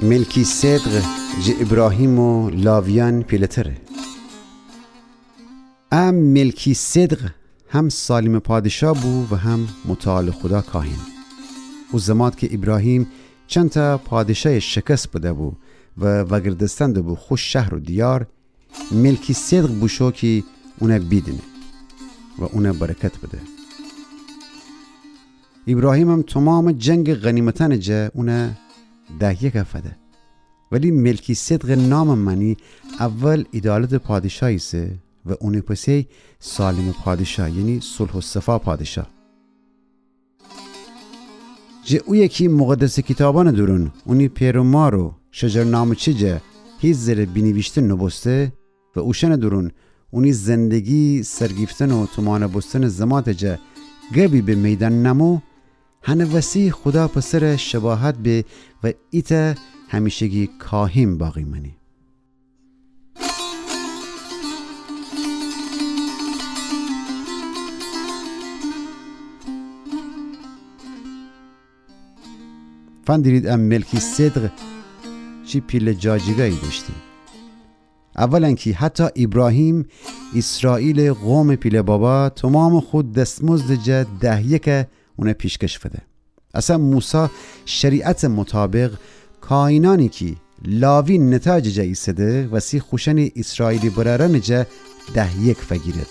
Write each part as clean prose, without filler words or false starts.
ملکی صدق جه ابراهیم و لاویان پیلتره. ملکی صدق هم سالم پادشاه بو و هم متعال خدا کاهن. او زمان که ابراهیم چند تا پادشاه شکست بده بو و وگردستند بو خوش شهر و دیار، ملکی صدق بوشو که اونه بیدنه و اونه برکت بده. ابراهیم هم تمام جنگ غنیمتان جه اونه ده فده. ولی ملکی صدق نام منی اول عدالت پادشاهی سه و اونه پسی سالم پادشاه، یعنی صلح و صفا پادشاه. جه او یکی مقدس کتابان درون اونی پیرومارو شجر نامچه جه هیچ زیر بینیویشتن نبسته و اوشن درون اونی زندگی سرگیفتن و تمانه بستن زمات جه گبی به میدان نمو هنه وسیع خدا پسر شباهت به و ایتا همیشگی کاهیم باقی منی. فان دیرید ملکی صدق چی پیل جاجیگایی داشتی. اولا که حتی ابراهیم اسرائیل قوم پیل بابا تمام خود دستمزد جه ده که اونه پیشکش فده. اصلا موسی شریعت مطابق کائنانی که لاوی نتاج جه ایسده و سی خوشن اسرائیلی برارن جه ده فگیرد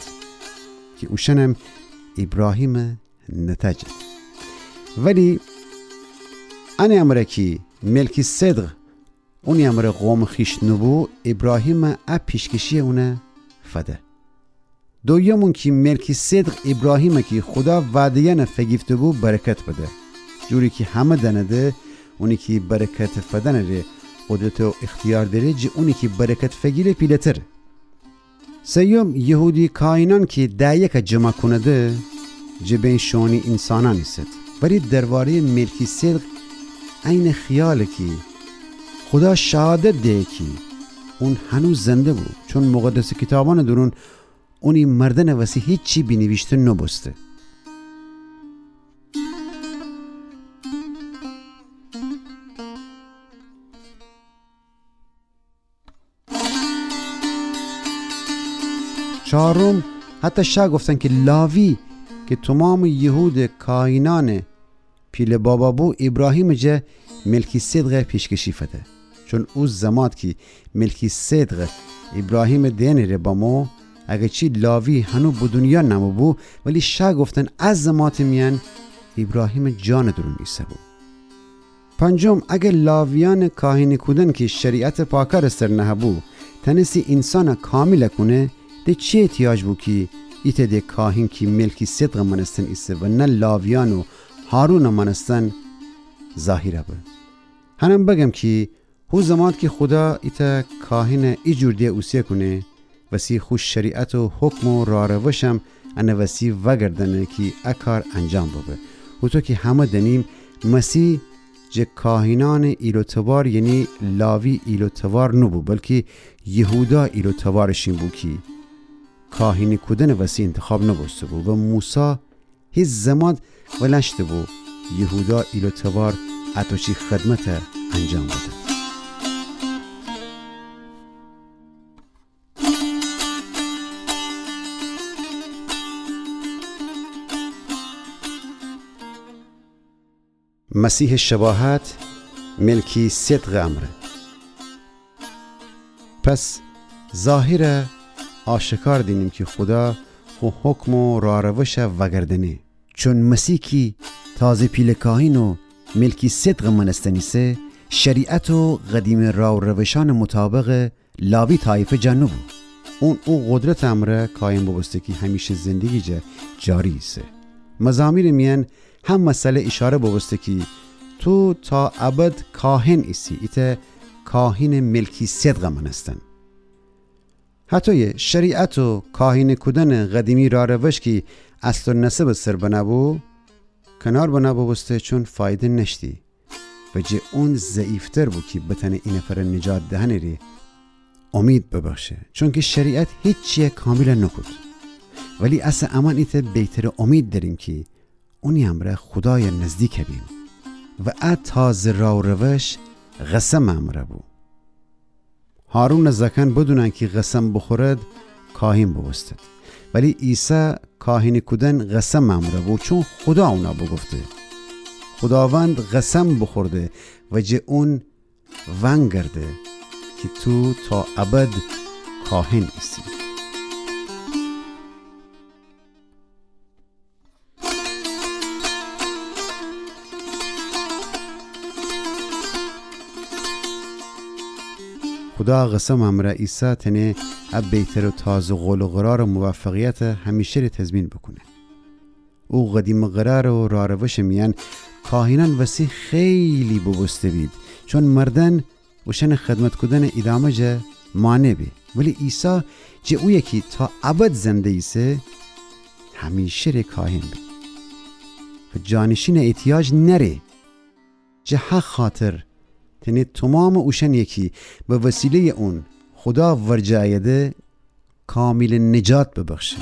که اوشنم ابراهیم نتاجد. ولی انه امره که ملکی صدق اونی امره قوم خیش نبو ابراهیم پیشکشی اونه فده. دویمون که ملکی صدق ابراهیم که خدا وعده نفگیفته بو برکت بده، جوری که همه دنده اونی که برکت فدن ره قدرت و اختیار داره جه اونی که برکت فگیره پیلتر. سیوم یهودی کائنان که ده یک جمع کنده جه بین شونی انسانانی ست. ولی درباره ملکی صدق این خیاله که خدا شهادت ده که اون هنوز زنده بود، چون مقدس کتابان درون اونی مردن وسی هیچی بینویشته نبسته. چهارم حتی شاه گفتن که لاوی که تمام یهود کائنان پیل بابا بو ابراهیم جه ملکی صدق پیشکشی فده، چون او زمان که ملکی صدق ابراهیم دینه ره با مو اگه چی لاوی هنو به دنیا نمو بو، ولی شاه گفتن از زمات میان ابراهیم جان درون ایسه بو. پنجم اگه لاویان کاهنی کودن که شریعت پاکر سر نه بو تنسی انسان کامل کنه، ده چی احتیاج بو که ایت ده کاهن که ملکی صدق منستن ایسه و نه لاویان و هارون منستن ظاهره بو. هنم بگم که هو زمان که خدا ایت کاهن ایجور ده اوسیه کنه وسی خوش شریعت و حکم و راروشم انه وسی وگردنه که اکار انجام ببه. و تو که همه دنیم مسیح جه کاهنان ایلوتوار یعنی لاوی ایلوتوار نبو، بلکه یهودا ایلوتوارشین بو که کاهنی کودن وسی انتخاب نبسته بو و موسی هیچ زمان ولشته بو یهودا ایلوتوار اتوچی خدمت انجام بده. مسیح شباهت ملکی صدق امره. پس ظاهر آشکار دینیم که خدا خو حکم و راروش وگردنه، چون مسیح کی تازه پیل کاهن و ملکی صدق منستنیسه شریعت و قدیم راوروشان مطابق لاوی طایفه جنو بود. او قدرت امره کاین ببسته که همیشه زندگی جاری ایسه. مزامیر میان هم مسئله اشاره ببسته که تو تا ابد کاهن ایسی، ایت کاهن ملکی صدق منستن. حتی شریعت و کاهن کودن قدیمی را روش که اصل و نسب سر بنابو کنار بنابو بسته، چون فایده نشتی و جه اون ضعیفتر بود که بتنه این نفر نجات دهنه ری امید ببخشه، چون که شریعت هیچ چیه کامل نکود. ولی اصلا امان ایت بیتر امید داریم که اونی امره خدای نزدیک بیم و ات تازه را روش قسم امره بو. هارون زکن بدونن که قسم بخورد کاهین بوستد، ولی عیسی کاهین کدن قسم امره بو چون خدا اونا بگفته. خداوند قسم بخورده و جه اون ونگرده که تو تا ابد کاهن ایستی. خدا قسم امره عیسی تنه اب بیتر و تازه قول و قرار و موفقیت همیشه رو تضمین بکنه. او قدیم قرار و راروش میان کاهینان وسی خیلی ببسته بید چون مردن وشن خدمت کدن ادامه جه مانه بی، ولی عیسی جه او یکی تا ابد زنده ایسه همیشه ره کاهن بی و جانشین احتیاج نره. جه حق خاطر تنه تمام اوشن یکی به وسیله اون خدا ورجایده کامل نجات ببخشه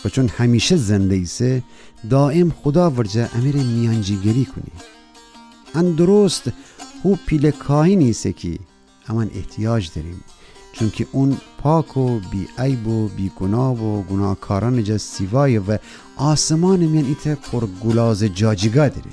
و چون همیشه زنده ایسه دائم خدا ورجا امیر میانجیگری کنی. ان درست هو پیل کاهین ایسه که امان احتیاج داریم چون که اون پاک و بی عیب و بی گناه و گناهکاران جز سیوای و آسمان میان ایتا پر گلاز جاجیگا داره.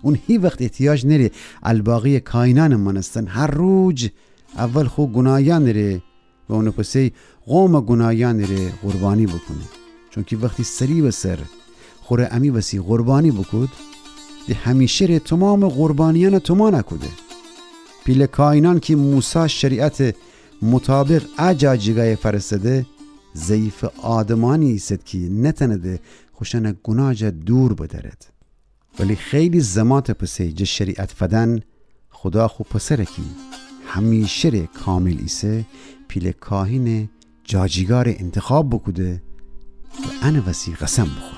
اون هی وقت احتیاج نره الباقی کائنان منستن هر روز اول خو گناهیان نره و اونو پسی قوم گناهیان نره قربانی بکنه چون که وقتی سری و سر خوره امی وسی قربانی بکود ده همیشه ره تمام قربانیان تما نکوده. پیل کائنان که موسی شریعت مطابق اجاجیگای فرستده ضعیف آدمانی ایست که نتنده خوشن گناه جا دور بدرد، ولی خیلی زمات پسه جه شریعت فدن خدا خو پسره کی همیشه ره کامل ایسه پیل کاهین جاجیگار انتخاب بکوده و ان وسی قسم بخور.